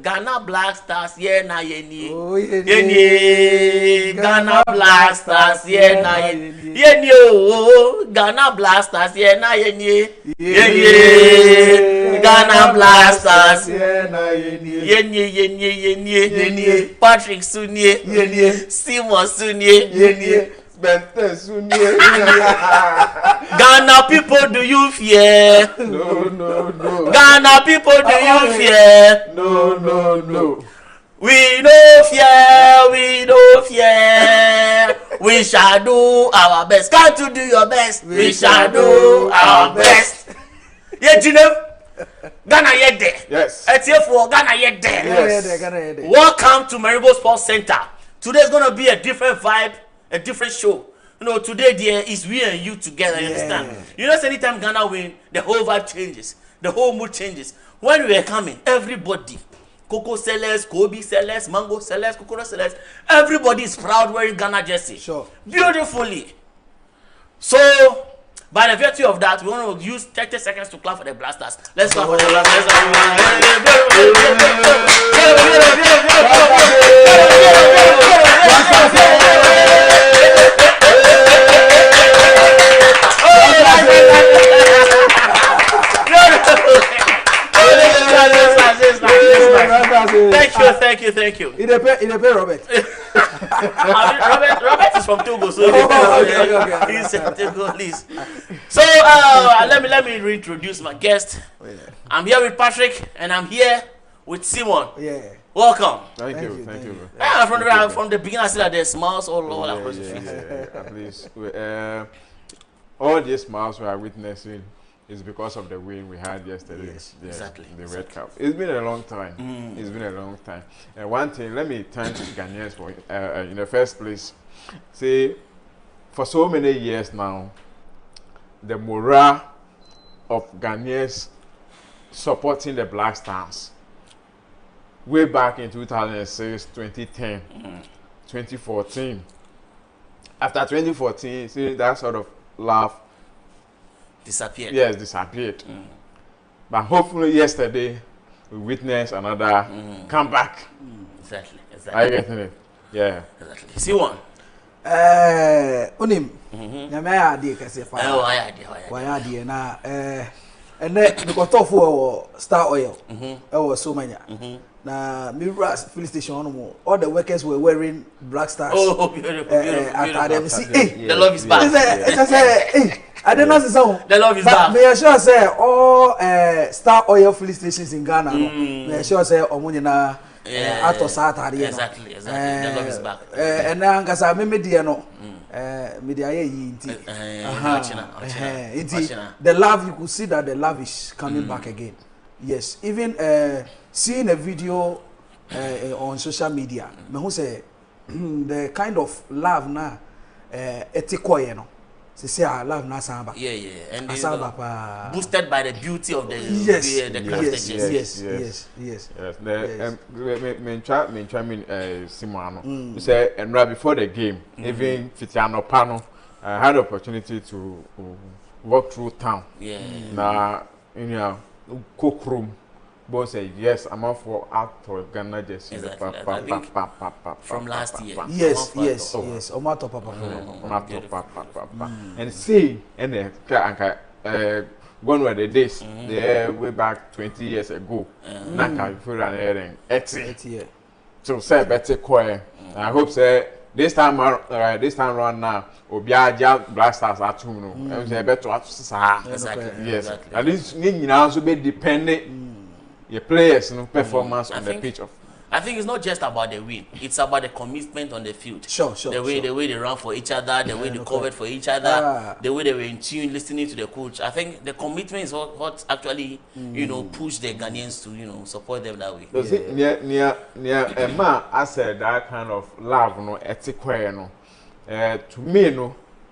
Ghana Black Stars, yeah, na yeni. Yeni, Ghana Black Stars, yeah, na yeni. Yeni, oh, Ghana Black Stars, yeah, na yeni. Yeni, Ghana Black Stars, yeah, na yeni. Yeni. Patrick Sunye, yeni. Simon Sunye, yeni. Ghana people, do you fear? No. Ghana people, do you fear? No. We no fear. We shall do our best. Can't you do your best? We shall do our best. Yet you know, Ghana yet there. Yes. It's here for Ghana yet there. Yes. Welcome to Marego Sports Center. Today is gonna be a different vibe, a different show. You know, today there is we and you together. You understand? You know, anytime Ghana win, the whole vibe changes, the whole mood changes. When we were coming, everybody, cocoa sellers, Kobe sellers, mango sellers, coconut sellers, everybody is proud wearing Ghana jersey. Sure. Beautifully. So, by the virtue of that, we want to use 30 seconds to clap for the Blasters. Let's clap for the Blasters. Thank you. In a pay, Robert. Robert is from Togo, so he's Togo, please. So let me reintroduce my guest. I'm here with Patrick, and I'm here with Simon. Yeah. Welcome. Thank you. From the beginning, I said that there's smiles all across the face. At least all these smiles we are witnessing is because of the win we had yesterday. Yes, exactly. The Red Cup. It's been a long time. And one thing, let me thank Ghanaians for in the first place. See, for so many years now, the morale of Ghanaians supporting the Black Stars. Way back in 2006, 2010, 2014. After 2014, see that sort of love disappeared. Yes, disappeared. But hopefully yesterday we witnessed another comeback. Exactly. Are you getting it? Yeah. Exactly. See one. Unim. Nyamaya adi kase fa. Why adi na and the got off for Star Oil. Was so many. Na Mirror Police Station all the workers were wearing Black Stars. Oh, beautiful. At them see, hey, the love is back. I don't know the love is back. May I sure say all Star Oil Police stations in Ghana. May I sure say omunina ato Saturday. Exactly. The love is back. And now ngasa me media no. Media ye inti. The love, you could see that the love is coming back again. Yes, even seeing a video on social media, me who say the kind of love na etikoye no. Say I love na samba. Yeah. And boosted by the beauty of the Yes. Simano. You say and right before the game, even Fitiano Pano, I had the opportunity to walk through town. Yeah. Now, cook room. Both say yes, I'm out for Ghana jersey. From last year. Yes. Omato papa. And see, and gone were the days. They way back 20 years ago. Naka for an airing 80 years. So say better quiet. I hope say this time around now, Obiaja Black Stars at home. I say better to Exactly. Yes. At least you now so be dependent. Your players, performance on the pitch. I think it's not just about the win; it's about the commitment on the field. Sure. The way they run for each other, the way they covered for each other, the way they were in tune, listening to the coach. I think the commitment is what actually push the Ghanaians to support them that way. Near a man, I said that kind of love, etiquette, to me,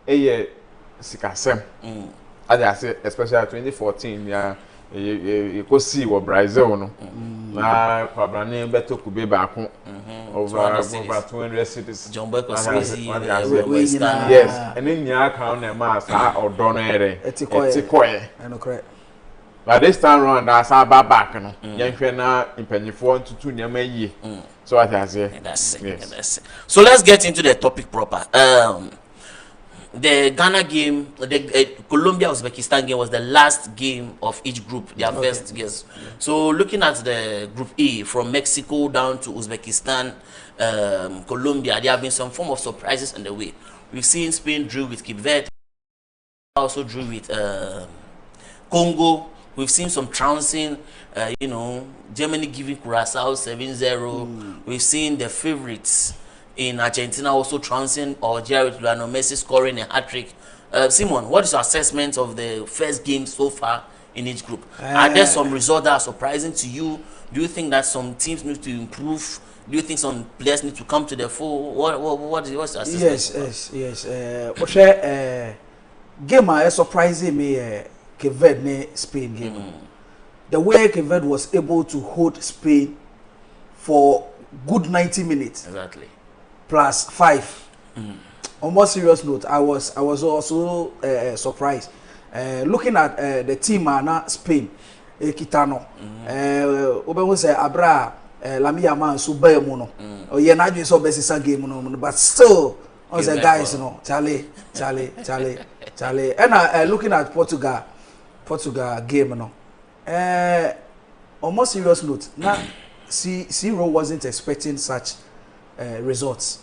a sikasem. As I said, especially 2014, yeah. You could see what Brazil no. Na Pabrane beto kube back over 200 cities. John Boy was busy. Yes, and then you account a mass or donere. Etikoye. But this time around, that's our back, no. Young na impanyifo ntutu nyama yie. So what I say? That's it. Yes. That's it. So let's get into the topic proper. The Ghana game, the Colombia-Uzbekistan game was the last game of each group, their first games. So looking at the Group E, from Mexico down to Uzbekistan, Colombia, there have been some form of surprises on the way. We've seen Spain drew with Cape Verde, also drew with Congo. We've seen some trouncing, Germany giving Curacao 7-0. We've seen the favorites in Argentina also trouncing Algeria with Lionel Messi scoring a hat-trick. Simon, what is your assessment of the first game so far in each group? Are there some results that are surprising to you? Do you think that some teams need to improve? Do you think some players need to come to the fore? What's your assessment? Yes. Game is surprising me. Cape Verde Spain game. The way Cape Verde was able to hold Spain for good 90 minutes. Exactly. Plus 5. On more serious note, I was also surprised. Looking at the team na Spain, Kitano, Obe say Abra, Lamia man so be mo no. Oye na dwe so be sisa game no, but still on the guys Charlie. And looking at Portugal game no. On more serious note, now Zero wasn't expecting such results.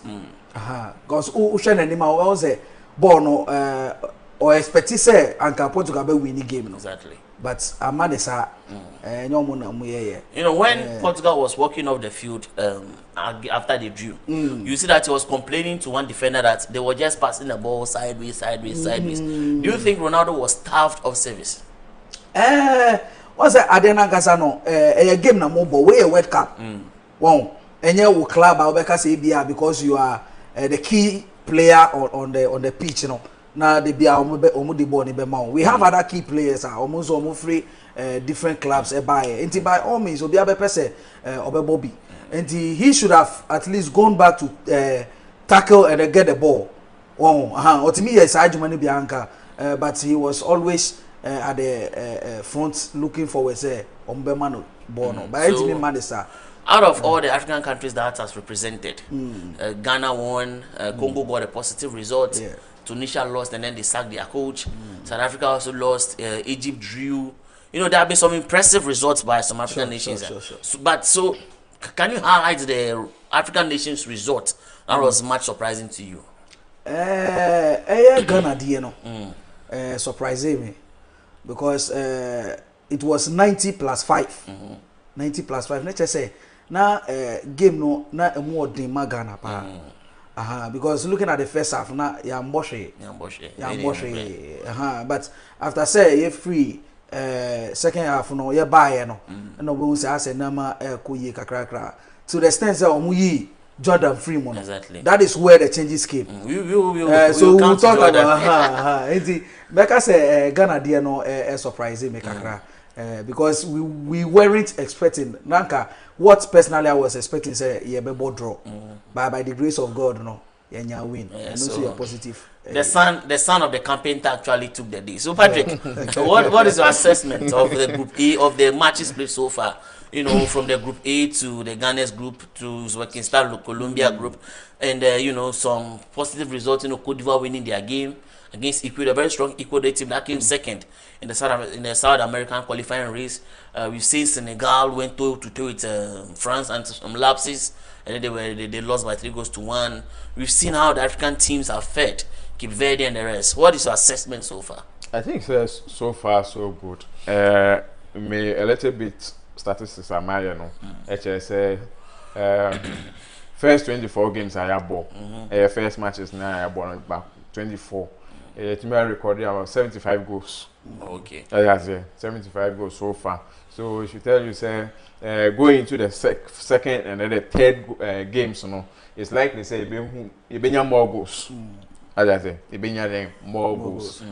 Because Ushan and Nima was a born or expect to say Anka Portugal be winning game. Exactly. But Amadesa, when Portugal was walking off the field after they drew, you see that he was complaining to one defender that they were just passing the ball sideways. Do you think Ronaldo was starved of service? What's that? Adena Gazano, a game na mobile, way a World Cup. Wow, and you club Albeka say because you are the key player on the pitch, Now they be we have other key players almost free different clubs by all means obi abepese Bobby. And he should have at least gone back to tackle and get the ball. But he was always at the front looking forward say Ombemano Bono. But out of all the African countries that has represented, Ghana won, Congo got a positive result, Tunisia lost and then they sacked their coach, South Africa also lost, Egypt drew. There have been some impressive results by some African nations. So, can you highlight the African nations' result that was much surprising to you? Ghana, surprising me because it was 90 plus 5. 90 plus 5. Let's say now game no na more than Ghana pa. Because looking at the first half now Yamboshe. But after say you free second half no you buy no we say I say nama kuyi kakra to the extent that omuyi Jordan Freeman. Exactly. That is where the changes came. So we'll talk about Meka say Ghana dia no surprising me kakra. Because we weren't expecting Nanka. What personally I was expecting say yebebo draw, but by the grace of God, yenya win. And so you're positive. The son of the campaign actually took the day. So Patrick, what is your assessment of the Group A of the matches played so far? From the Group A to the Ghana's group to Uzbekistan, Colombia group, and some positive results. Cote d'Ivoire winning their game against Ecuador, a very strong Ecuador team that came second in the South American qualifying race. We've seen Senegal went toe to toe with France and some lapses, and then they lost by 3-1. We've seen how the African teams have fared, Cape Verde and the rest. What is your assessment so far? I think so far so good. Me a little bit statistics are my HSA. First 24 games I have bought. First matches now I have bought back 24. To me, I recorded about 75 goals. Okay. That's it. 75 goals so far. So if you tell you say going into the second and then the third games, it's likely say you be more goals. As I say, you be more goals.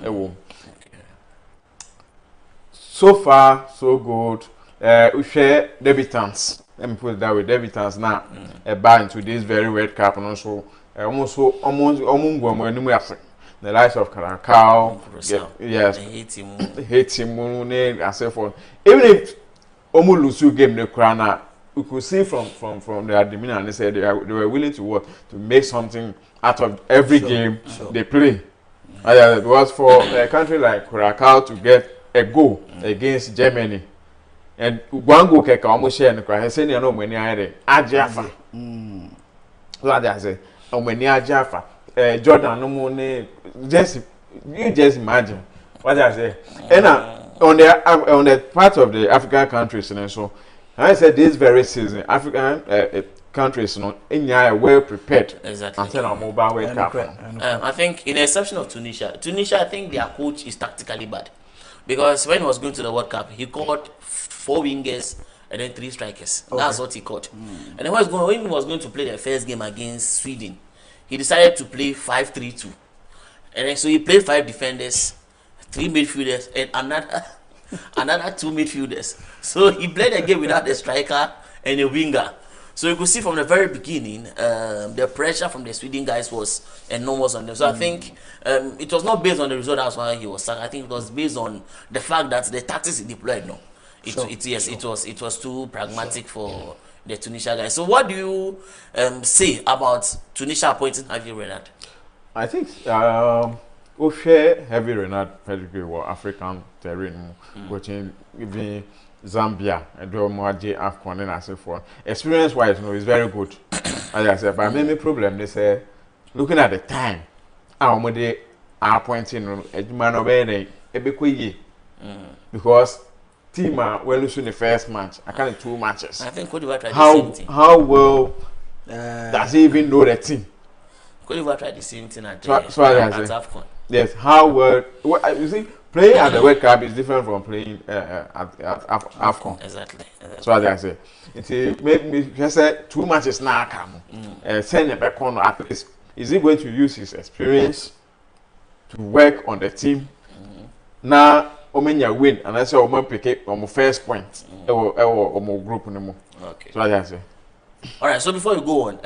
So far, so good. We share debutants. Let me put it that way. Debutants now buy into this very World Cup and also almost the likes of Caracao, yes, hate him, I say for even if Omu Lusu game the Krana, you could see from their demeanor and they said they were willing to work to make something out of every game they play. It was for a country like Curacao to get a goal against Germany. And one goal keka almost share in the crowd. He said, "You know, when you are there, Ajafa." So I say, "When you are Ajafa, Jordan, no more. Just you just imagine what I say." And on the part of the African countries, and so I said this very season, African countries, are well prepared. Exactly. Until our mobile wake up. I think, in the exception of Tunisia, I think their coach is tactically bad. Because when he was going to the World Cup, he called 4 wingers and then 3 strikers. Okay. That's what he called. And then when he was going to play the first game against Sweden, he decided to play 5-3-2. And then so he played 5 defenders, 3 midfielders, and another 2 midfielders. So he played a game without a striker and a winger. So you could see from the very beginning, the pressure from the Sweden guys was enormous on them. So I think it was not based on the result. That's why he was sacked. I think it was based on the fact that the tactics he deployed. No, it was too pragmatic for the Tunisia guys. So what do you say about Tunisia appointing Javi Renard? I think we share Javi Renard pedigree or African terrain, which even Zambia and do more AFCON and as for experience wise, it's very good. As I said, but main problem they say, looking at the time, our they are appointing a man of any because team well losing the first match. I can't 2 matches. I think Cote d'Ivoire tried the same thing. How well does he even know the team? Cote d'Ivoire tried the same thing at AFCON. Yes, how well you see. Playing at the World Cup is different from playing at AFCON. Exactly. So as I say, it made me just say 2 matches now come. Send him back on at least. Is he going to use his experience to work on the team? Now, Omenya win, and I say Omen pick it on my first point. Or more group no more. Okay. So as I say. All right. So before you go on,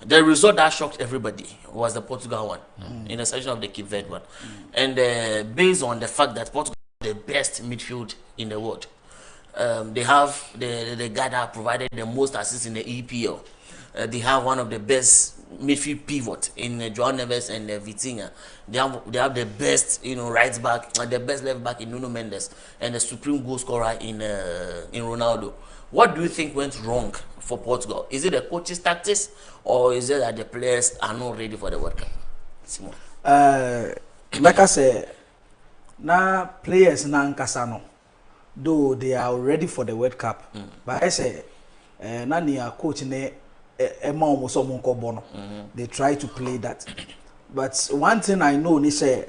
the result that shocked everybody was the Portugal one, in the section of the Cape Verde one. And based on the fact that Portugal is the best midfield in the world, they have the guy that provided the most assists in the EPL. They have one of the best midfield pivot in João Neves and Vitinha. They have the best right back, the best left back in Nuno Mendes, and the supreme goal scorer in Ronaldo. What do you think went wrong for Portugal? Is it the coach's tactics, or is it that the players are not ready for the World Cup? Simon. Like I said, now players na nkasano, though they are ready for the World Cup. But I say, na niya coach ne they try to play that. But one thing I know ni say,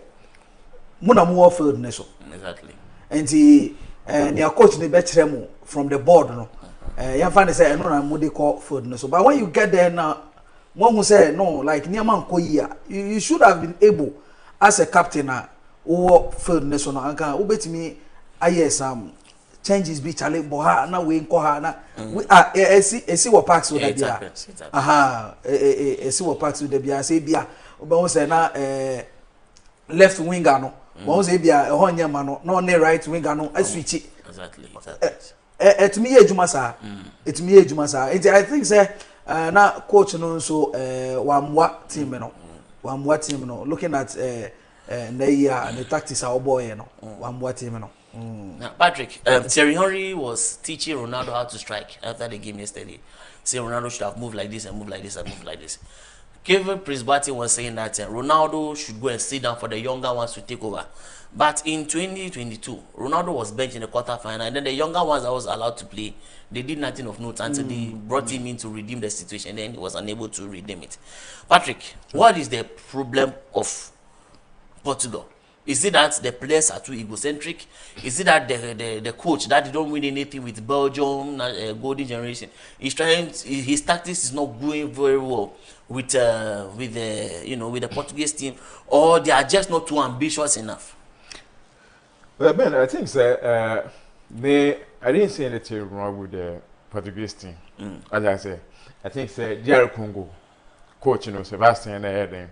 muna mu field neso. Exactly. And the niya coach ne betremo from the board no. You find say no na mo dey call field neso. But when you get there now, one who say no, like niyaman koya, you should have been able as a captain or field neso no anka ubetimi aye some changes be chale bo ha na we nko ha na we esi wo parks with bia aha esi wo parks with bia say bia oba say na left winger no won say bia e ho nyama no na on right winger no aswitch exactly etimi ye ejuma sa etimi ye ejuma sa I think say na coach no so wamwa team no looking at na year and the tactics our boy no wamwa team no. Now, Patrick, Thierry Henry was teaching Ronaldo how to strike after the game yesterday. Saying Ronaldo should have moved like this and move like this and move like this. Kevin Prince-Boateng was saying that Ronaldo should go and sit down for the younger ones to take over. But in 2022, Ronaldo was benched in the quarterfinal, and then the younger ones that was allowed to play, they did nothing of note until they brought him in to redeem the situation. Then he was unable to redeem it. Patrick, what is the problem of Portugal? Is it that the players are too egocentric? Is it that the coach that they don't win anything with Belgium, golden generation? He's trying. His tactics is not going very well with the Portuguese team, or they are just not too ambitious enough? Well, Ben, I think I didn't see anything wrong with the Portuguese team. As I say, I think Jerry Congo, coach, Sebastian, and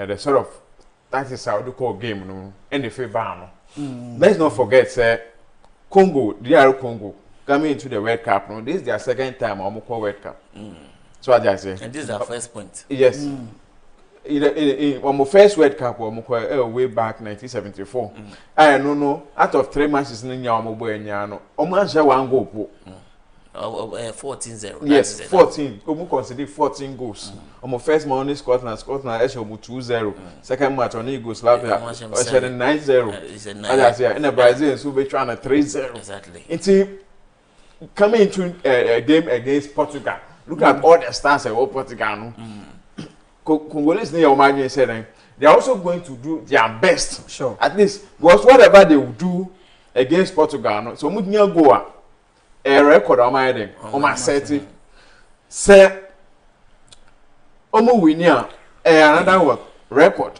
the sort of that is how they call game no and the favor no. Let's not forget say Congo, DR Congo coming into the World Cup no. This is their second time on World Cup. So what I say. And this is our first point. Yes. In my first World Cup, way back 1974. I no. Out of 3 matches in Yamo Buenyano, Omansha one goal. 14-0. Yes, 14. Omu consider 14 goals. On my first match on Scotland, Eshomu 2-0. Second match on Yugoslavia, Eshomu 9-0. And I say, in Brazil, so we trying 3-0. Exactly. It's coming into a game against Portugal. Look at all the stars of Portugal. Congolese near Omani said they are also going to do their best. Sure. At least because whatever they will do against Portugal, so much near go a record on my day, on my setting. Say, Omo winia another record.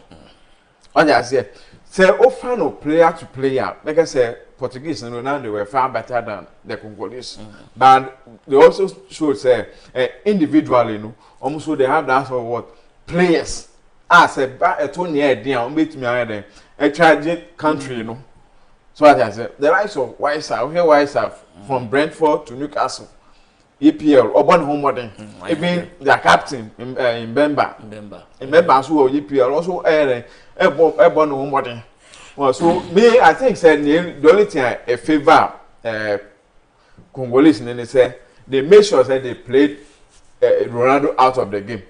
What I say, say, often of player to player, like I say, Portuguese and Ronaldo were far better than the Congolese. But they also should say, individually, no, almost so they have that sort of what players. As a 20 year down, meet me a tragic country, you know. So what I say, the likes of Weiser from Brentford to Newcastle, EPL, Urban Homewood, even their captain in Bemba, who EPL also Urban Homewood. Well, so me, I think said the only thing I favor Congolese and they say they make sure that they played Ronaldo out of the game.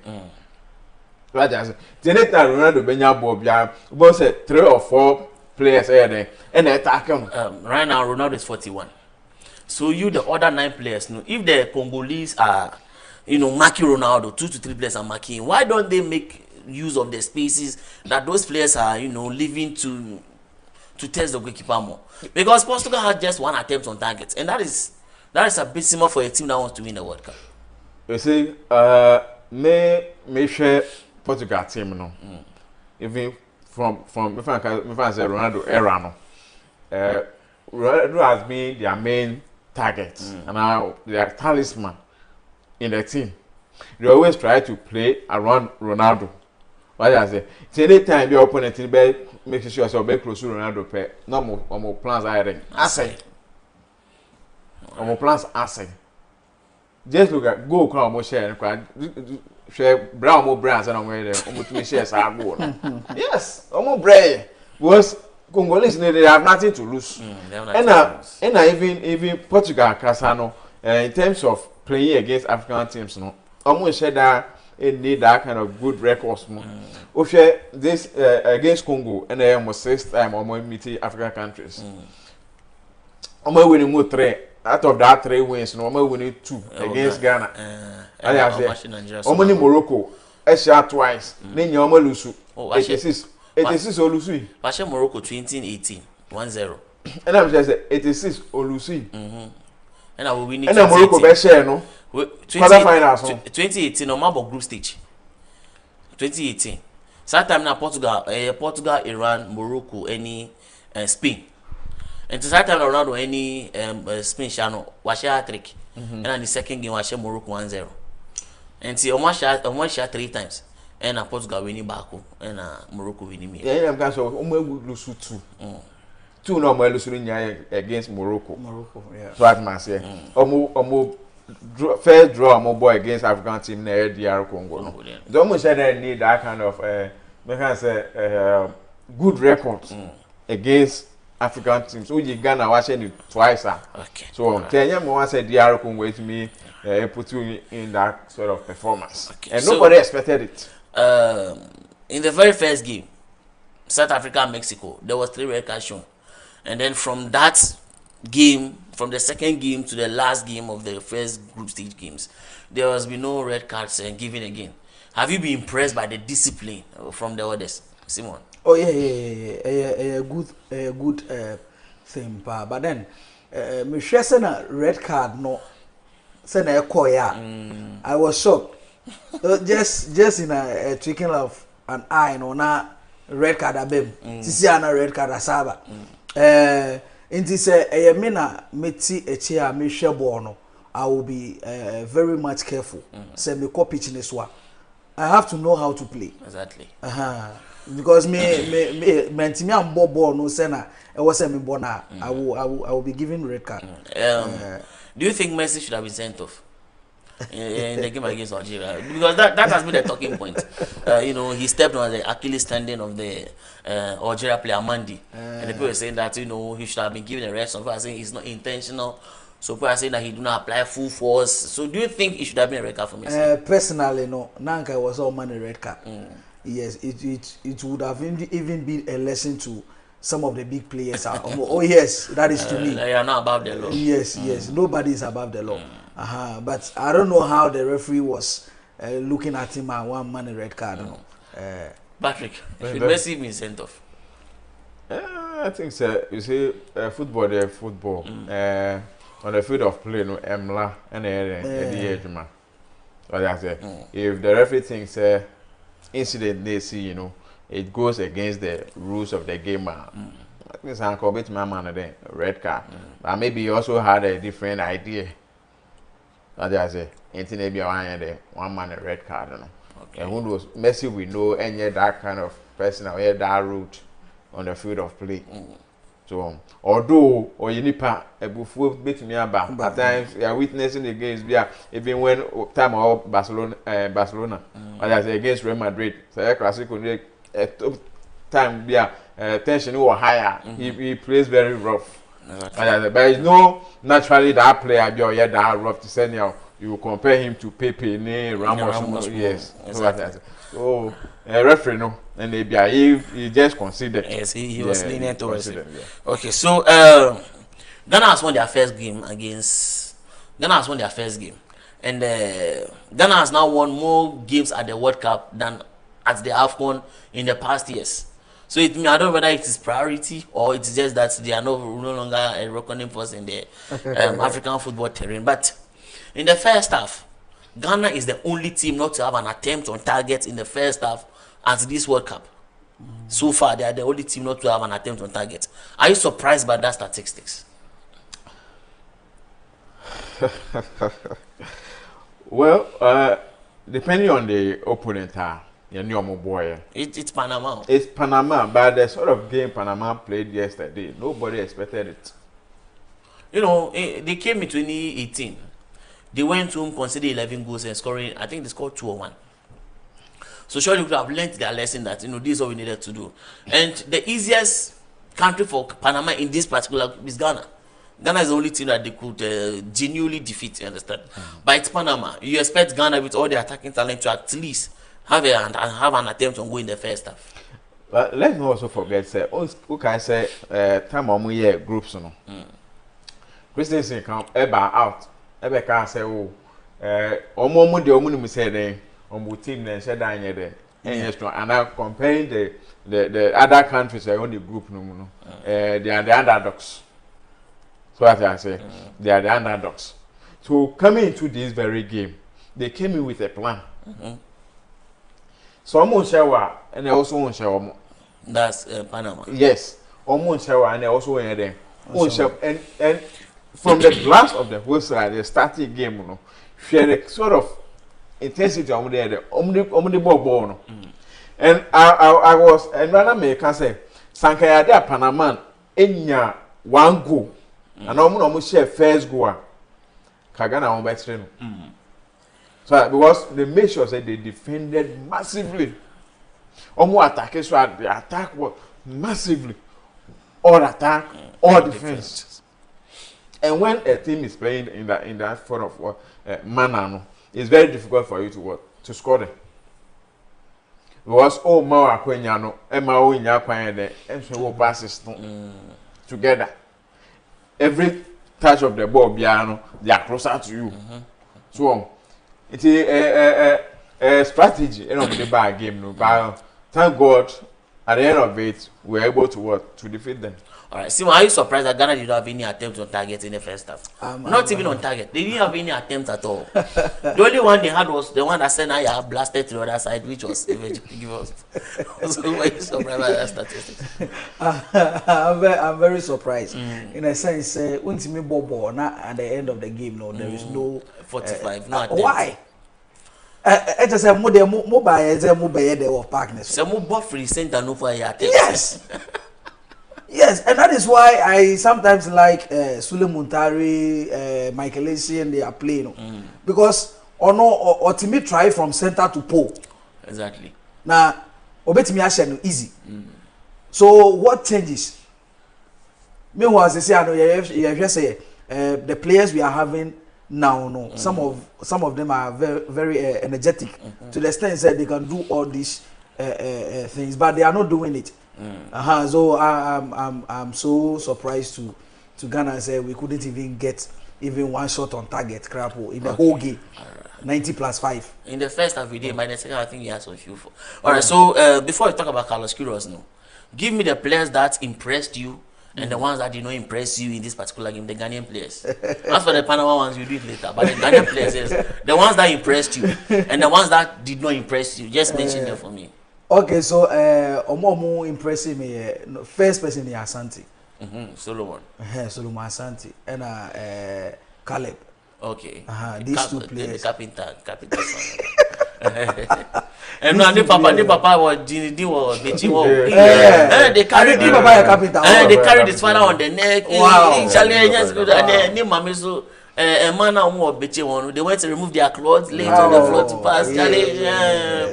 Right, I say, Ronaldo Benya Bobia, both said 3 or 4 players there and they attack him. Right now, Ronaldo is 41. So you, the other 9 players, know if the Congolese are, marking Ronaldo, 2 to 3 players are marking. Why don't they make use of the spaces that those players are, leaving to test the goalkeeper more? Because Portugal had just 1 attempt on target, and that is a bit similar for a team that wants to win the World Cup. You see, me share Portugal team no. Even from if I say Ronaldo era no. Ronaldo has been their main target and now their talisman in the team. They always try to play around Ronaldo. What I say, anytime your opponent make sure so be close to Ronaldo pay. No more plans are there. I say. More plans I say. Just look at go crowd more share share brown more brands and where there almost me shares are go. Yes, almost brave. Because Congolese they have nothing to lose. And even Portugal Casano in terms of playing against African teams no. Almost share that it need that kind of good records. We share this against Congo and they almost 6 times almost meeting African countries. Almost winning more 3. Out of that 3 wins, no more winning 2 against Ghana. Omani Morocco, Asia twice. Then you almost lose. 86 or lose. Pasha Morocco 2018, 1-0. And I'm just 86 or lose. And I will win it. And Morocco be share no. 2018 no more group stage. 2018. That time na Portugal, Iran, Morocco, any Spain. And to that time Ronaldo any Spain channel was share trick. And then the second game was share Morocco 1-0. And see almost share 3 times. And Portugal winning back and Morocco winning me. Yeah, I'm going to almost lose 2. 2 no more losing against Morocco. Yeah. So I say. Almost first draw more boy against African team near DR Congo. They almost said they need that kind of good record against African teams. So you Ghana watching it twice. Okay. So tell you more said DR Congo to me put you in that sort of performance. Okay. And nobody expected it. In the very first game, South Africa Mexico, there was 3 red cards shown. And then from that game, from the second game to the last game of the first group stage games, there has been no red cards given again. Have you been impressed by the discipline from the others, Simon? Oh yeah, a good thing, but then me share a red card no, send a koya. I was shocked. Just in a twinkling of an eye, no na red card abem. Sisi ana red card asaba. Inti say mina meti eche a me hwe ball no, I will be very much careful. Say me copy pitch this one. I have to know how to play. Exactly. because me mentimi am ball no say na e was say me ball na I will be given red card. Do you think Messi should have been sent off in the game against Algeria? Because that has been the talking point. You know, he stepped on the Achilles tendon of the Algeria player Mandi, and the people were saying that, you know, he should have been given a rest. Some people are saying it's not intentional. So people are saying that he do not apply full force. So do you think it should have been a red card for Messi? Personally, no. Nanka was all man a red card. Yes, it would have even been a lesson to some of the big players. Oh yes, that is to me. They are not above the law. Yes, yes. Nobody is above the law. But I don't know how the referee was looking at him and one man a red card. Patrick, should Messi be sent off? I think so. You see, football, on the field of play, no emla and the edge, man. But I say, if the referee thinks incident they see, you know, it goes against the rules of the game, I think I can bet my man a red card. But maybe he also had a different idea. But I say, anything maybe one man a red card, you know. Okay. And who knows? Messi we know any that kind of person or that route on the field of play. So although or you nipa before beat me about at times you are witnessing the games even when time of Barcelona or as against Real Madrid so classical time tension was higher. He plays very rough. But it's no naturally that player be or that rough to send you compare him to Pepe, Ramos. Yes. Exactly. So referee no, and he just considered. Yes, he was leaning towards it. Yeah. Okay, so Ghana has won their first game, and Ghana has now won more games at the World Cup than at the AFCON in the past years. So I don't know whether it is priority or it's just that they are no longer a reckoning force in the African football terrain. But in the first half, Ghana is the only team not to have an attempt on target in the first half at this World Cup. So far, they are the only team not to have an attempt on target. Are you surprised by that statistics? Well, depending on the opponent, it's Panama. It's Panama, but the sort of game Panama played yesterday, nobody expected it. You know, they came in 2018. They went home, conceded 11 goals and scoring. I think they scored 2 or 1. So surely we could have learned their lesson that, you know, this is what we needed to do. And the easiest country for Panama in this particular is Ghana. Ghana is the only team that they could genuinely defeat, you understand? But it's Panama. You expect Ghana with all their attacking talent to at least have an attempt on going the first half. But let's not also forget, say, who can say, time on year groups, no. Christensen come ever out. Ever can say, oh, omo the say then, team then said that there. And now comparing the other countries on the group, they are the underdogs. So as I say, they are the underdogs. So coming into this very game, they came in with a plan. So almost shower and they also won't shower. That's Panama. Yes, almost shower and they also went there. And from the blast of the whole side, the starting game, you know, share the sort of intensity on the ball. And I was another man can say, Sankaya de Panama in one goal, and almost share first goal. Kagana on by train. So because they made sure that they defended massively. Almost attack, so the attack was massively. All attack, all defense. And when a team is playing in that sort of manner, it's very difficult for you to score them. Because Mao Aqueniano, Mao Inyakwane, and so passes together. Every touch of the ball, piano, they are closer to you. So it's a strategy of the bad game. No, but thank God, at the end of it, we were able to defeat them. All right, Simon, are you surprised that Ghana did not have any attempts on target in the first half? Not even on target. They didn't have any attempts at all. The only one they had was the one that Senaya blasted to the other side, which was eventually give us. So are you surprised by that statistics? I'm very surprised. In a sense, Bobo, not at the end of the game, no, there is no 45. No attempts. Why? I just say mo buy say mo buy there of partners. Say mo bo free center no for ya. Yes. Yes, and that is why I sometimes like Sule Muntari, Michael Essien, and they are playing. Because or to me try from center to pole. Exactly. Now, obetimi ashe easy. So what changes? Meanwhile, as I say, I know you just say the players we are having now, no, some of them are very energetic to the extent that they can do all these things, but they are not doing it. So I'm so surprised to Ghana and say we couldn't even get even one shot on target, crap, in the whole game. 90+5. In the first half we did, by the second I think he has some few for. Alright, so before we talk about Carlos Queiroz now, give me the players that impressed you and the ones that did not impress you in this particular game, the Ghanaian players. As for the Panama ones, you do it later. But the Ghanaian players, yes, the ones that impressed you and the ones that did not impress you, just mention them for me. Okay, so Omo impressing me. First person is Asante. Solomon. Solomon Asante and Caleb. Okay. These two players. The carpenter and no, the papa was Dini was Bechi. They carried the papa carpenter. They carried his father on the neck. Wow. And the mama so a man now Bechi one. They went to remove their clothes, laid on the floor to pass.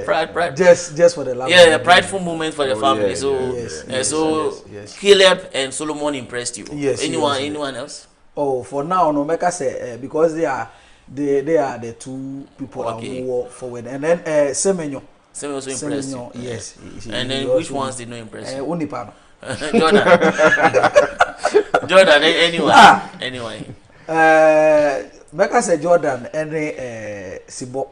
Pride. Just for the love. Yeah, prideful moment for the family. So Caleb and Solomon impressed you. Yes. Anyone else? Oh, for now, no make us say because they are the two people who walk forward, and then Semenyo. Semenyo also impressed you. Yes. And then which ones did not impress you? Unipano. Jordan. Anyone. Make us say Jordan and Sibo.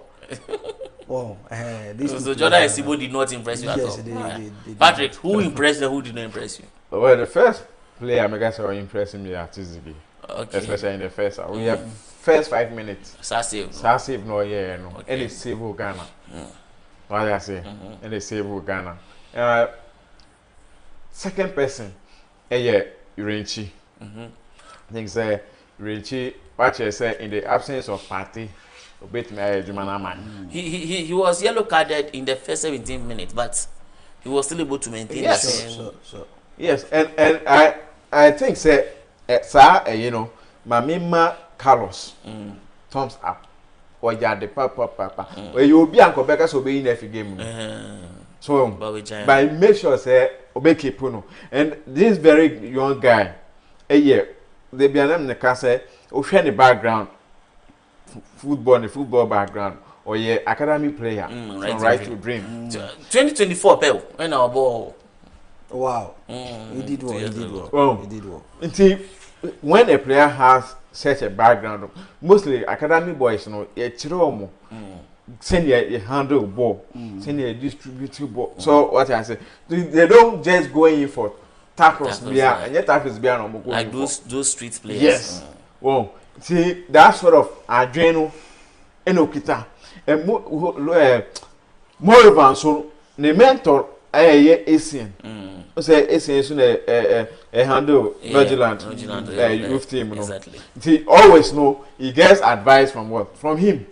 Oh, so Jordan and Sibo did not impress you at all. They Patrick, who impressed and who did not impress you? Well, the first player make us impressing me artistically. Okay. Especially in the first half. We have first 5 minutes. Save. No, yeah, no. Okay. And it's save Ghana. What I say? And they save Ghana. Second person, Renchi. I think say Renchi. What you say in the absence of party, obey me. He was yellow carded in the first 17 minutes, but he was still able to maintain. Yes. Yes, and I think say. Sir, you know, Mamima Carlos thumbs up. Or ya the papa. Where you be Uncle Becca so be in every game. So, but make sure say obey Kipuno. And this very young guy, they be an the castle, or the background, football background, or academy player, right to dream. 2024 Pell, when our ball. Wow. He did well. When a player has such a background, mostly academy boys, you know, send you handle ball, send you distribute ball. So what I say, they don't just go in for tackles, and yet tackles be like those street players. Yes. Well, see that sort of adrenal, enokita, and more so the mentor. Asian. Say Asian soon a handle vigilant youth team. Exactly. He always know he gets advice from what? From him.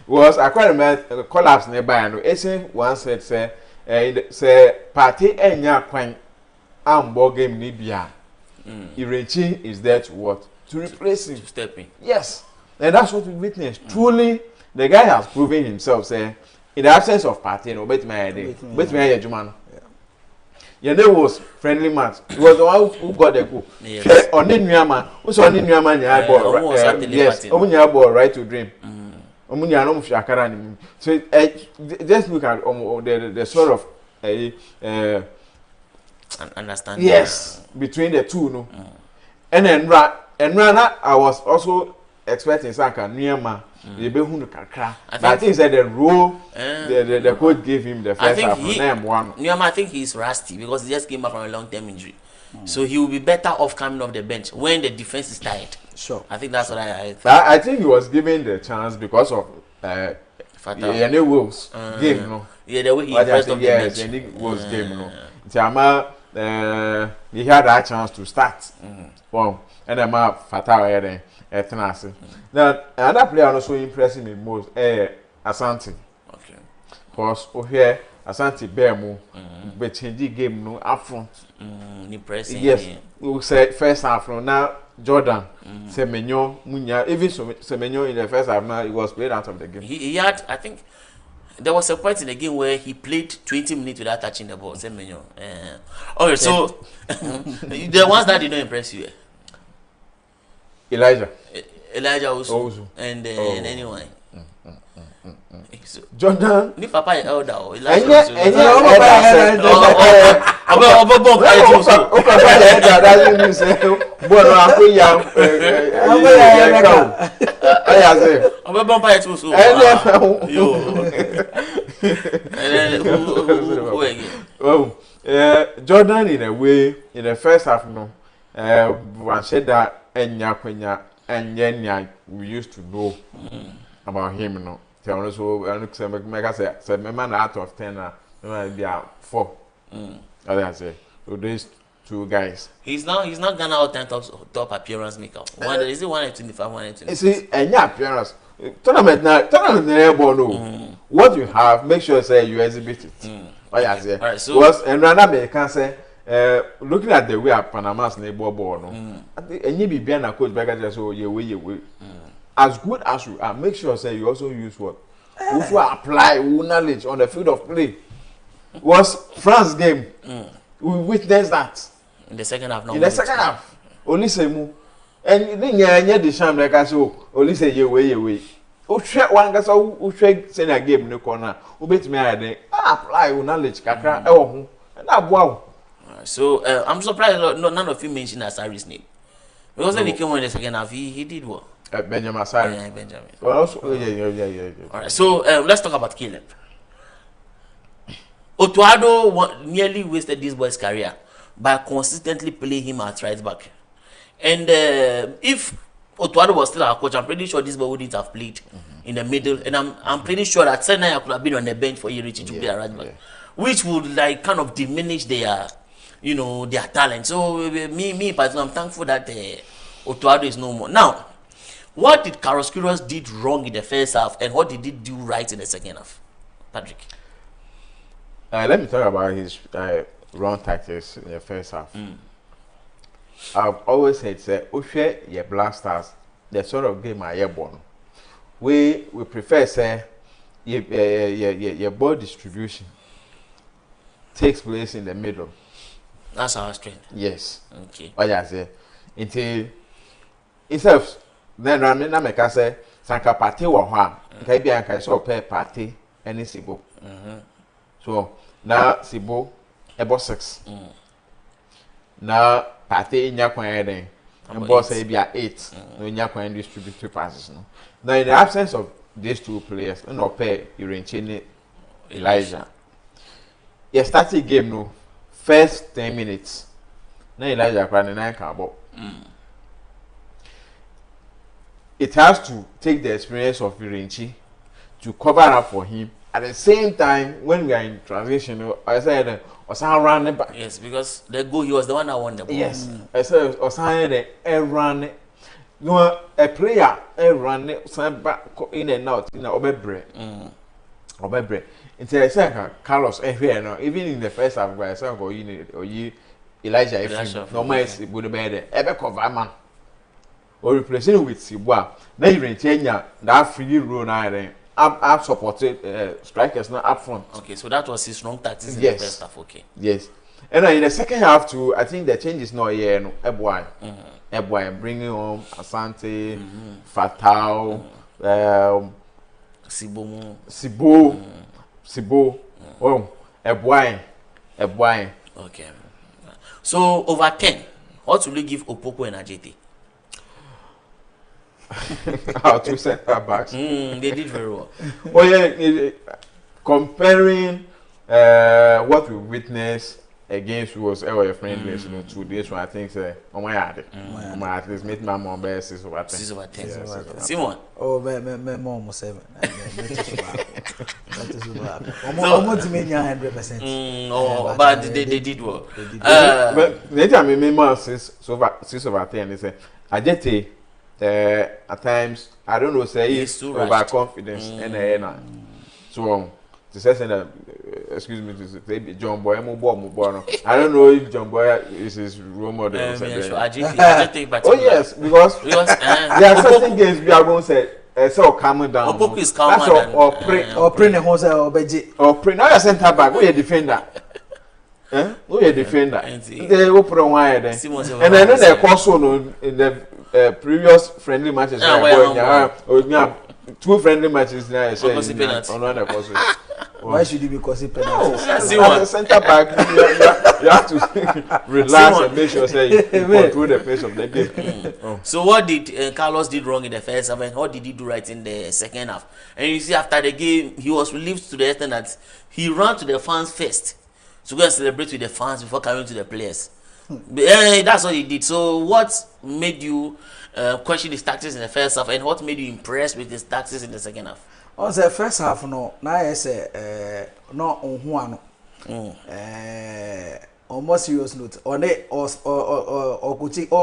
Was I quite remember collapse nearby and Asian once said say party enya kwan ball game Nibia. Irenchi is there to what? To replace him. To step in. Yes. And that's what we witnessed. Truly the guy has proven himself say in the absence of party, no, bet my idea. Bet my idea, Juman. Your name was friendly match. He was the one who got the goal. Yes. On the new man, who's on the new man, yes, Omunya ball right to dream. Omunya no mushakara. So just look at the sort of understanding. Yes, between the two, no. And then Rana, I was also expecting Saka Niyama. I think that the role the coach gave him the first half I think he's rusty because he just came back from a long-term injury. So he will be better off coming off the bench when the defense is tired. Sure. I think that's what I think. I think he was given the chance because of Wolves game, you know. Yeah, the way he first off the bench. Yes, Wolves game, you know. He had that chance to start. Well, and then Fatah then. Now, another player also impressing me most, Asante. because here Asante Bemu but change the game no up front. Yes, we say first half no now Jordan Semenyo Munya even Semenyo in the first half now he was played out of the game. He had, I think there was a point in the game where he played 20 minutes without touching the ball. Semenyo. Okay, so the ones that did not impress you. Elijah also. And anyone. So, Jordan ni papa e elder o Elijah Jordan in a way in the first half no one said that enya we used to know about him no. So I man out of 10 be 4. I say so these two guys. He's not gonna out 10 top appearance maker. One is it 125, 120. You see, any appearance tournament no. What you have, make sure say you exhibit it. I say. Alright, so was and another can say looking at the way Panama's neighbor ball no. And you be being a coach back just so you way. As good as you are, make sure say you also use what? Also apply knowledge on the field of play. Was France game. We witnessed that. In the second half, in the second half. Only say mu. And then the sham like I say, only say you way. O share one guy so who share say a game no corner. Who bet me I apply knowledge kakra e wo ho. Na boa. So I'm surprised none of you mentioned Asari's name. Because when he came in the second half, he did what? Benjamin Asari. Yeah, Benjamin. Well, also, yeah. All right, so let's talk about Caleb. Otuado nearly wasted this boy's career by consistently playing him at right back. And if Otuado was still our coach, I'm pretty sure this boy wouldn't have played in the middle. And I'm pretty sure that Senai could have been on the bench for Irichi to play at right back, which would like kind of diminish their, their talent. So me personally, I'm thankful that Otuado is no more now. What did Karoskuros did wrong in the first half, and what did he do right in the second half, Patrick? Let me talk about his wrong tactics in the first half. I've always said, say, Oshe, ye Blasters, the sort of game I born. We prefer say, your ball distribution takes place in the middle. That's our strength. Yes. Okay. What I say, instead of then running na make say sanka party wo ho a kai bia kai so pay party any sibo so na sibo ebo 6 na party nya kwan den and boss say bia 8 no nya kwan distribute two passes no. Now in the absence of these two players no pay Irenchini Elijah you start the game no first 10 minutes na Elijah kwan na kan abo. It has to take the experience of Irenchi to cover up for him. At the same time, when we are in transition, I said, Osan ran the back. Yes, because the goal, he was the one that won the ball. Yes, I said, Osan ran. You are a player, run stand back in and out in Obebre. Obebre. Until I said, Carlos, even in the first half, I said, or you, Elijah, no matter would have been ever cover man. Or replacing with Sibwa, then you retain that free rule now. I've supported strikers not up front. Okay, so that was his wrong tactics in the first half. Okay. Yes. And in the second half too, I think the change is not here. No, Ebwai bringing home Asante, Fatal, Sibo. Oh, Ebwai. Okay. So over 10, what will you give Opoko and Ajete? Our two center backs. They did very well. Oh yeah, comparing what we witnessed against was our friendlies, to this one, I think on my heart, at least make my mom best 6 over 10. 6 over 10. Simon. Oh, mom 7. That is almost 100%. But they did well. But later, me more 6 over 10. They say Ajete. At times I don't know say it's overconfidence and so to say that, excuse me, to say John Boy, I don't know if John Boy is his role model. I just think oh yes, because there are certain games we are going to say, so calm down. Opoku is calm down. Or pray the horse or beji. Or pray now a centre back, we a defender. We a defender. They open on wire then. And I know they also in the previous friendly matches. Two friendly matches now. Why should you be causing penalties? As a centre back, you have to relax and make sure you control the pace of the game. So what did Carlos did wrong in the first half, and what did he do right in the second half? And you see, after the game, he was relieved to the extent that he ran to the fans first to go and celebrate with the fans before coming to the players. That's what he did. So what made you question his tactics in the first half, and what made you impressed with his tactics in the second half? On the first half, no, now I say, no, on one, on more serious note, on it or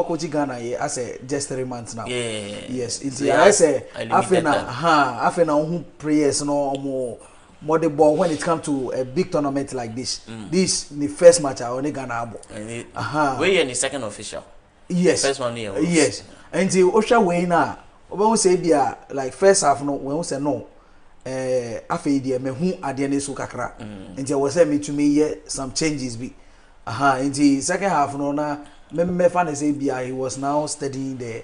coaching Ghana, I say just 3 months now. Yes, it's I say, I feel who prayers no more the ball when it comes to a big tournament like this. This the first match I only Ghana. Where you in the second official? Yes. First one here. Yes. And the Osha way now, when we say bia like first half no, when we say no. After the me who adiane so kakra nti I was say me to me some changes be in the second half no na me fan say bia he was now studying the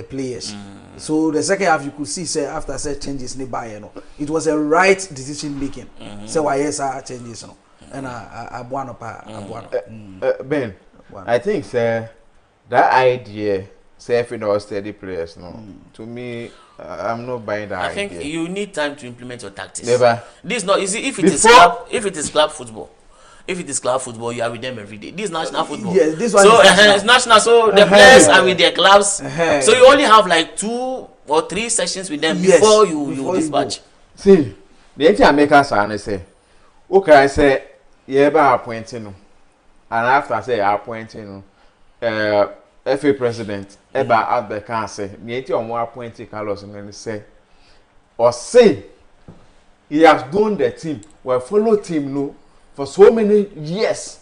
players so the second half you could see say after say changes ni buy no it was a right decision making so why yes changes no and abuano pa abuano Ben I think say that idea say if you steady players no to me I'm not buying that. I think you need time to implement your tactics. Never. This not easy. If it is club football, you are with them every day. This is national football. Yes, this one. So it's national. So the players are with their clubs. So you only have like 2 or 3 sessions with them before you dispatch. See, the thing I make us say, okay, I say yeah, by appointing, and after I say appointing, FA president eba out the can say me on more appointed Carlos and say or say he has done the team well follow team no for so many years.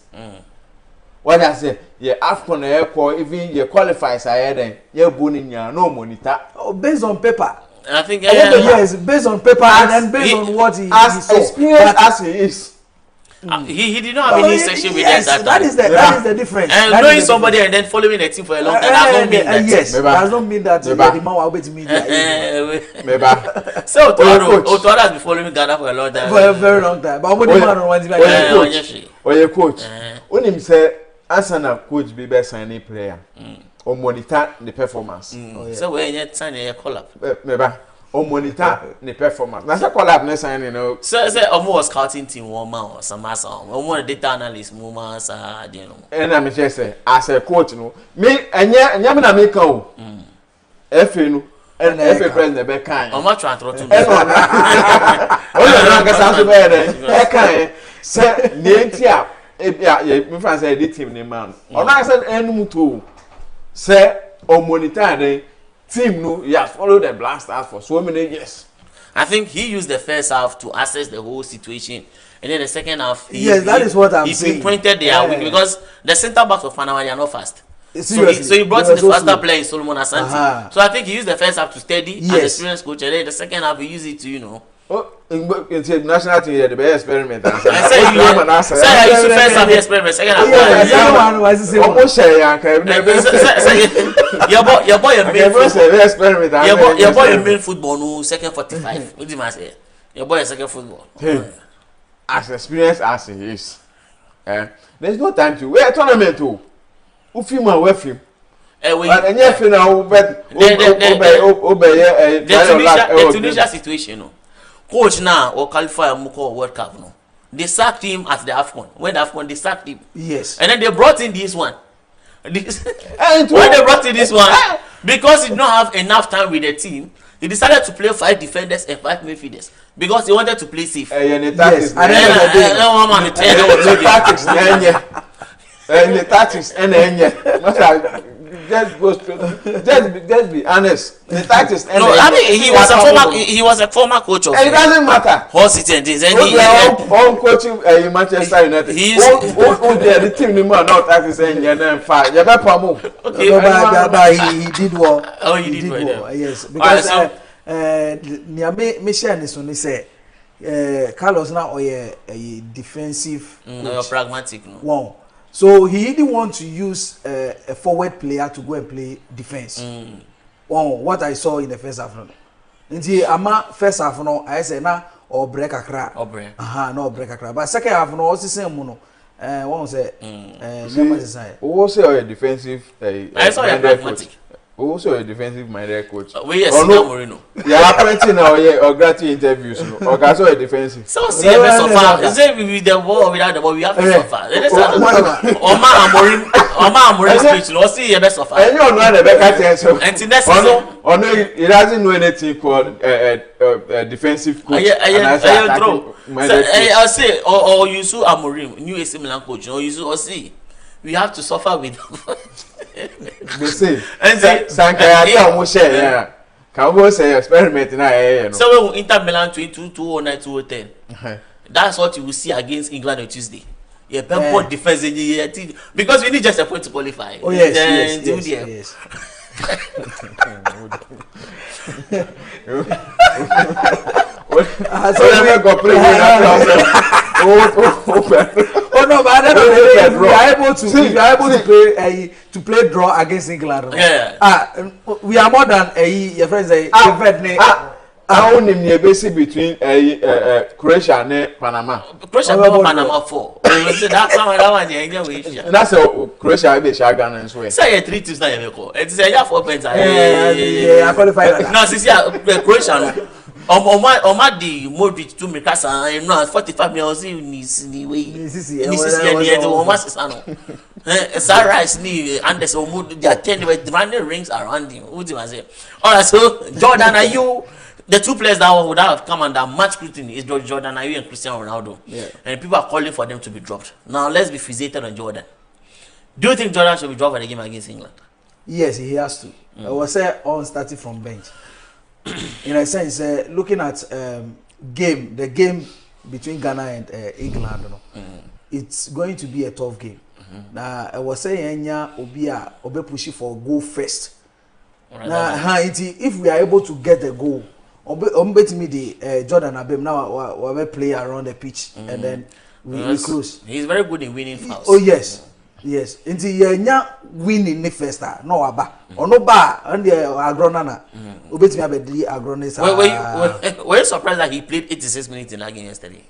What I say yeah AFCON air even you qualifies ahead then you boni no monitor based on paper. I think yes based on paper and then based on what he as experienced as he is. He did not have any section with them that that is the difference. And knowing somebody and then following the team for a long time does not mean that. Yes, does not mean that the man will be to media. So Otoado has been following Ghana for a long time. For a very long time. But what the man wants to be or your coach. When him say Asana coach be best signing player or monitor the performance. So when you sign a collab. Maybe. Or monitor the performance. That's a collab next sign, you know. So almost scouting team woman or some mass or data analyst movements you know. And I'm just say as a coach, you know, me and Yamina make out. FA no and FA president be kind. I'm not trying to Oh, you sound so bad. Kind. Say nentia me fan say the team name man. Or na say enu to say or monitor the team no, he has followed the Black Stars for so many years. I think he used the first half to assess the whole situation, and then the second half, that is what I'm saying. He pointed their wing because the centre backs of Panama they are not fast. So he brought in the faster player in Solomon Asante. So I think he used the first half to steady and experienced coach, and then the second half he used it to in national team, the best experiment. I said you used the first half experiment, second half. Almost say your boy your boy main football no second 45. What do you say? Your boy second football. As experienced as he is, there's no time to wait tournament too. Who film and where film? And yet, final the Tunisia situation. No. Coach now or qualify Muko World Cup. No. They sacked him at the AFCON. When the AFCON, they sacked him. Yes. And then they brought in this one. When they brought in this one, because he did not have enough time with the team, he decided to play 5 defenders and 5 midfielders because he wanted to play safe. Yes. And the tactics and just go straight. Just be honest. The tactics. No, I mean he was a former coach of. And it doesn't matter. Hull City and this. And all coaching Manchester United. The team no more not tactics and then fire. You better promote. Okay, but he did well. Oh, he did well. Yes, because me share this one. They say Carlos now a defensive. No, pragmatic. No. Wow. So he didn't want to use a forward player to go and play defense. Wow, what I saw in the first half. Nti ama first half no I say na or break akra. No break akra. But second half no also same no. One say who say a defensive I saw a pragmatic. Also a defensive minded coach. We are Moreno. Yeah, apparently now or gratis interviews. Or also a defensive. So see the best of far. Is it with the ball or without the ball? We have to suffer. Oma Amorim speech. No see the best of far. And you know the better answer. And necessary. Or no, he doesn't know anything called a defensive coach. I say or you see Amorim, new AC Milan coach. Or you see we have to suffer with. They say Sankaya almost share. Yeah, can say experiment na. So we Inter Milan 2-2-0-9-2-10. That's what you will see against England on Tuesday. Yeah, poor defense because we need just a point to qualify. Oh yes. Oh no, but I don't know if you are able to play draw against England. Yeah. We are more than your friends say. I only near between Croatia and Panama. Croatia and Panama 4. That's one. That's a Croatia be Shagan and so. Say 3 teams na you go. It is a 4 points. Yeah, I qualify. No, see Croatia. Oma di Modric to make us no 45 million ni way. This is Oma Sisano. Sunrise ni Anders Omud they are 10 running rings around him. What do you say? All right, so Jordan, are you the two players that would have come under much scrutiny is Jordan Ayew and Cristiano Ronaldo. Yeah. And people are calling for them to be dropped. Now let's be fixated on Jordan. Do you think Jordan should be dropped for the game against England? Yes, he has to. I was say on starting from bench. In a sense, looking at the game between Ghana and England, it's going to be a tough game. Now I was saying, Obe pushing for goal first. Now, if we are able to get the goal, bet me the Jordan Abem now we play around the pitch and then we close. He's very good in winning fouls. Oh yes. Yes, inti yenya winning ni first no aba. Ono ba and the agronana. Obetimi abedi agronesa. Were you surprised that he played 86 minutes in that game yesterday?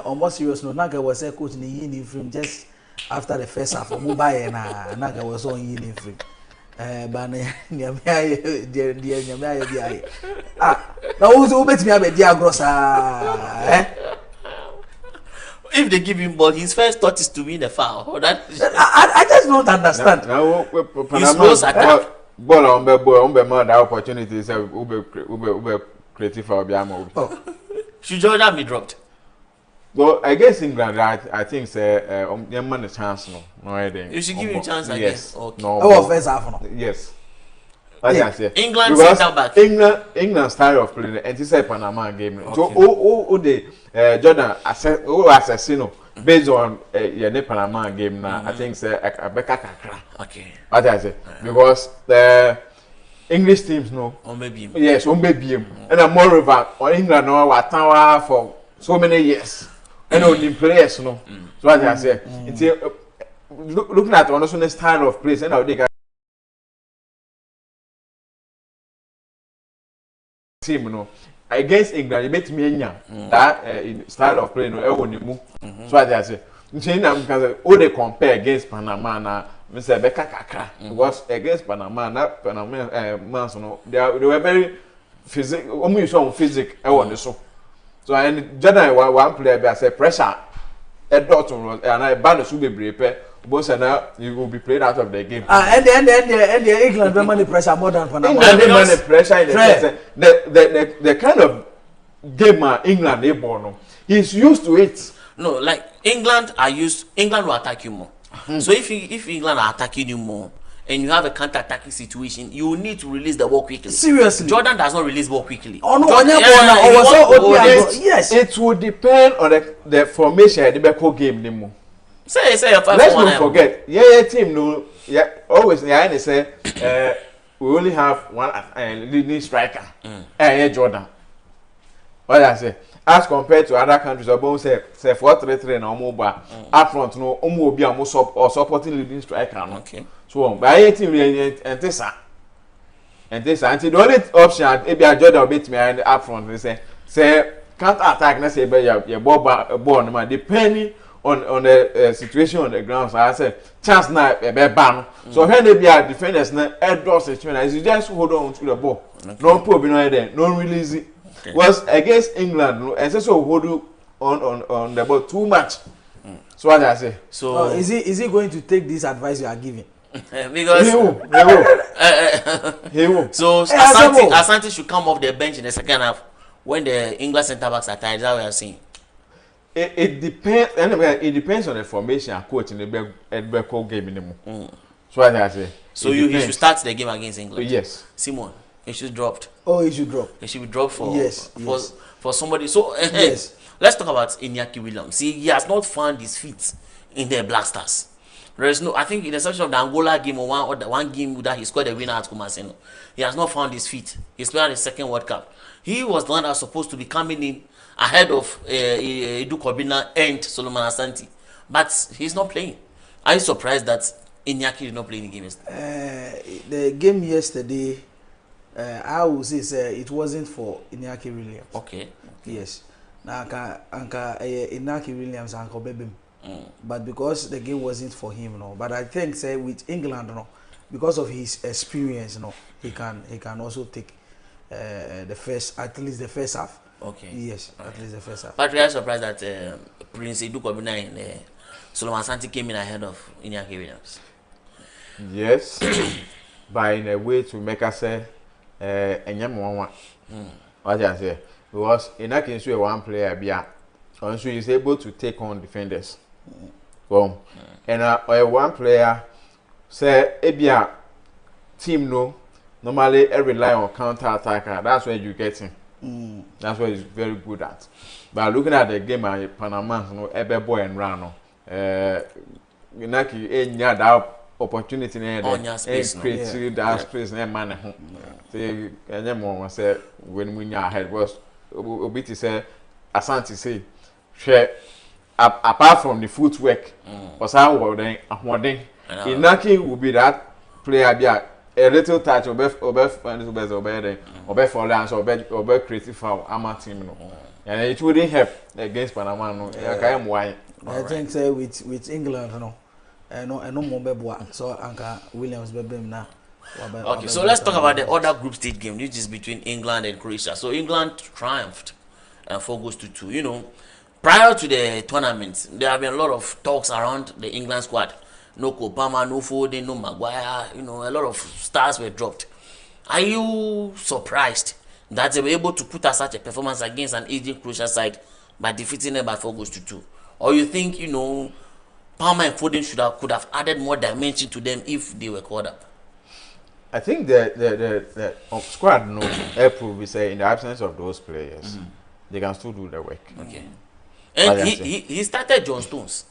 Almost serious no. Naga was a coach ni yin frame just after the first half. Mobile na Naga was on yin frame. But nyamia di na uzo obetimi abedi agrosa. If they give him ball, his first thought is to win the foul. I just don't understand. His goals attack. Ball on more the opportunities. Ube creative for Biamo. Should Jordan be dropped? Well, I guess England, I think say man a chance no. You should give him a chance again. Yes. Okay. No. First half no. Yes. England center back. England style of play and this is Panama game. So the Jordan assassin based on your Panama game now. I think say a better kakra. Okay. What I say because the English teams no. Maybe. Yes, maybe. And moreover, on England no tower for so many years. And only players no. So what I say, it's looking at also the style of play and how they team no against England you bet me that style of play no e so I say because all they compare against Panama na me say be kakra because against Panama na Panama man no they were very physical use on physics e won so and Jordan one player be say pressure e dot and I ban so be brave both now you will be played out of the game. And the England don't money pressure more than Panama. England money pressure in the kind of game England they born. He's used to it. No, like England will attack you more. So if England are attacking you more, and you have a counter-attacking situation, you need to release the ball quickly. Seriously. Jordan does not release ball quickly. Oh no, it would depend on the formation the Beko game nimo. Say Let's not forget. Team no. Yeah, always they say we only have one leading striker. Jordan. What I say? As compared to other countries, about say 4-3-3 na omo up front no omo obi am supporting leading striker no. Okay. So by team entesa until the only option e be Jordan beat me up front they say counter attack na say be your ball no man depending on the situation on the ground. So I said chance na be ban. So when they be defenders na head situation you just hold on to the ball. Okay. No problem no there, no release it. Okay. Was against England, and so hold on the ball too much. So what I say. So is he going to take this advice you are giving? Because he will. So Asante should come off the bench in the second half when the English centre backs are tired. Is that what you are saying? It depends. Anyway, it depends on the formation and coach in the Beko game in the So what I say. So he should start the game against England. Yes. Simon. He should dropped. Oh, he should drop. He should be dropped for for somebody. So yes. Let's talk about Iñaki Williams. See, he has not found his feet in the Black Stars. There is no. I think in the exception of the Angola game or one game that he scored the winner at Kumaseno, he has not found his feet. He's playing his second World Cup. He was the one that was supposed to be coming in ahead of Edu Kobina and Solomon Asante, but he's not playing. Are you surprised that Iñaki did not play in the game yesterday? The game yesterday. I would say it wasn't for Iñaki Williams. Okay. Yes. Now, Iñaki Williams and Kobebim. But because the game wasn't for him, no. But I think say with England, no, because of his experience, no, he can also take at least the first half. Okay. Yes, okay. At least the first half. But we are surprised that Prince Edu Kobina and Solomon Asante came in ahead of Iñaki Williams. Yes, but in a way to make us say. What I say because in that case, one player also is able to take on defenders. And one player say ebia team normally rely on counter attacker. That's where you get him. That's what he's very good at. But looking at the game, Panama, ebe boy and run. Inaki enya that opportunity create that space na man ho say enye mo say when we nya ahead was obiti say Asante say share apart from the footwork osan wo den ahoden Inaki will be that player bia a little touch obe fall down so obe creative foul ama team no and it wouldn't help against Panama no I think say with England no no more beboa so Anka Williams bebem na. Okay, so let's talk about the other group stage game, which is between England and Croatia. So England triumphed 4-2. You know, prior to the tournament, there have been a lot of talks around the England squad. No Kopama, no Foden, no Maguire. You know, a lot of stars were dropped. Are you surprised that they were able to put out such a performance against an aging Croatia side by defeating them by 4-2? Or you think, you know, Palmer and Foden could have added more dimension to them if they were called up? I think the squad prove we say in the absence of those players, they can still do the work. Okay. And he started John Stones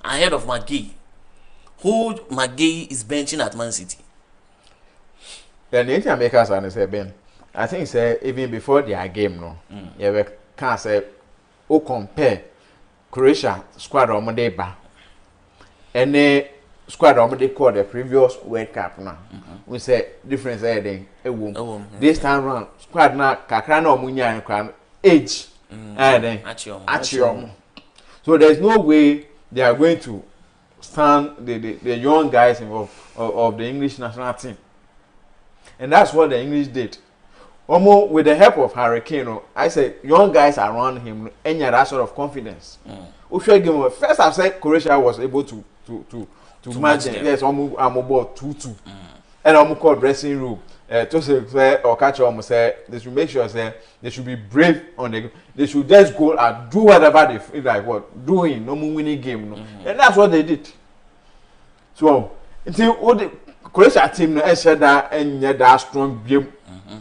ahead of McGee, who McGee is benching at Man City. Then the Makers and say Ben, I think say even before their game you can't say compare Croatia squad on the bar. And squad they call the previous World Cup now. We say difference there this time round squad na kakra na omunya nkran age achiom. So there's no way they are going to stand the young guys involved of the English national team. And that's what the English did. Almost with the help of Hurricane, I said young guys around him and that sort of confidence. First I said Croatia was able to match them. Yes, I'm about 2-2. And I'm called dressing room. To say or catch almost say they should make sure say they should be brave on the. They should just go and do whatever they feel like doing no more winning game. And that's what they did. So until Croatia team no share that that strong game.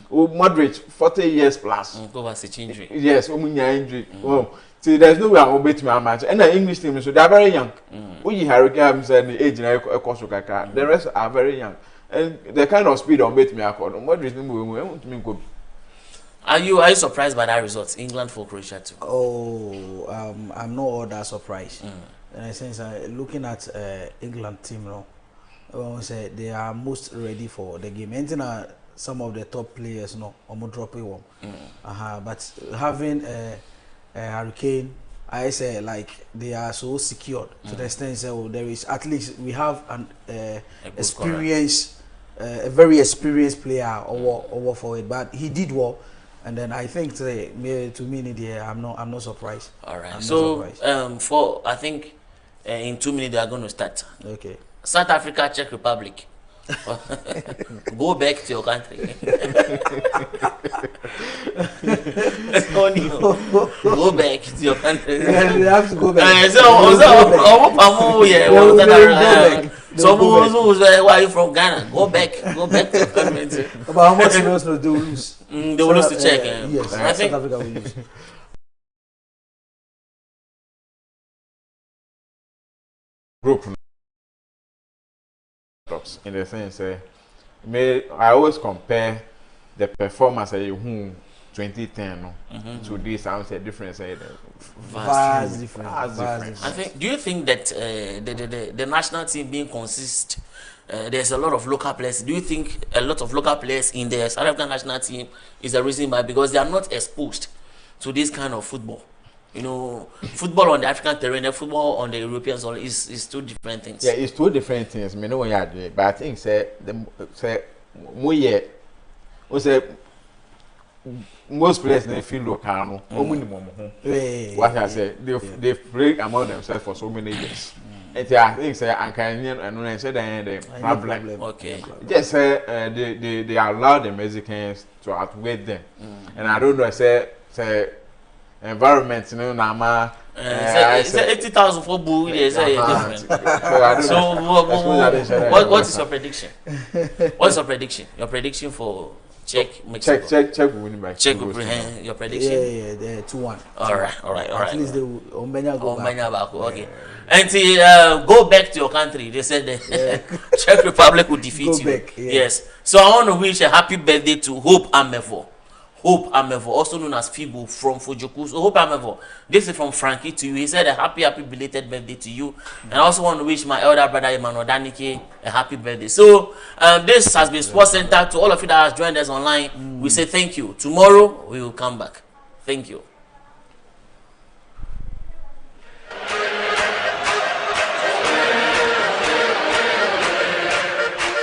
Moderate 40 years plus. Go back to injury. Yes, injury. Oh, see, there's no way I will beat my match. And the English team, so they are very young. We Harry Gams and the age in a Kosukaka. The rest are very young. And the kind of speed on beat me accord. Moderate, we want to go. Are you surprised by that result? England for Croatia too. Oh, I'm not all that surprised. In a sense, looking at England team now, say they are most ready for the game. And some of the top players, no, drop one. But having Hurricane, I say like they are so secured to the extent that there is at least we have an experience, a very experienced player over for it. But he did well. And then I think today, to me, I'm not surprised. All right. So I think in 2 minutes they are going to start. Okay. South Africa, Czech Republic. Go back to your country. Go back to your country. They have to go back. So why are you from Ghana? Go back to your country. But how much serious they will lose? They will lose to Czech. Yes, I think South Africa will lose. Group in the sense, I always compare the performance of 2010 to this. I would say difference. Vast different. I think. Do you think that the national team being there's a lot of local players? Do you think a lot of local players in the South African national team is the reason why? Because they are not exposed to this kind of football. You know, football on the African terrain and football on the European soil is two different things. Yeah, it's two different things. Me know what you are doing, but I think most players they feel local. What I say, they've played among themselves for so many years. And I think I can say the problem. Okay. Just say they allow the Mexicans to outweigh them, and I don't know say. Environment, you know, Nama. 80,000 for Boo. Yes, different. So, what is your prediction? What's your prediction? Your prediction for Czech, Mexico? Czech winning by Czech will bring your prediction. Yeah, they're 2-1. All right. At least they will go back. Okay. And go back to your country. They said the Czech Republic will defeat you. Back, yeah. Yes. So I want to wish a happy birthday to Hope Amevo. Hope Amevo, also known as Fibu from Fujoku. So Hope Amevo, this is from Frankie to you. He said a happy belated birthday to you. And I also want to wish my elder brother Emmanuel Danike a happy birthday. So this has been Sports Center. To all of you that has joined us online, we say thank you. Tomorrow we will come back. Thank you.